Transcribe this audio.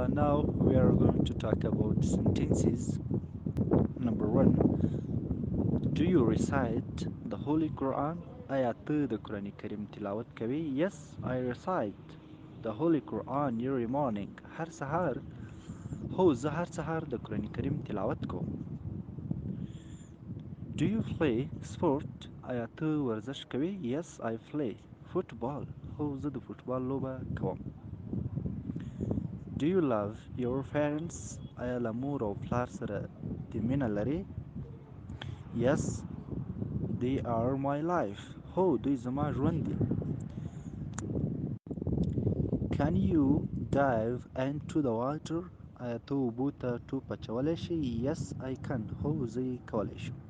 Now we are going to talk about sentences. Number one, do you recite the Holy Quran? آیا ته د قرآن کریم تلاوت کوي؟ Yes, I recite the Holy Quran every morning. هر سهار. هو زه هر سهار د قرآن کریم تلاوت کوم. Do you play sport? آیا ته ورزش کوي؟ Yes, I play football. هو زه د فوټبال لوبه کوم. Do you love your parents? آیا له مور او پلار سره د مینه لرې؟ Yes, they are my life. هو دوی زما ژوند دي. Can you dive into the water? آیا ته اوبو ته ټوپ اچولی شې؟ Yes, I can. هو زه یې کولی شم.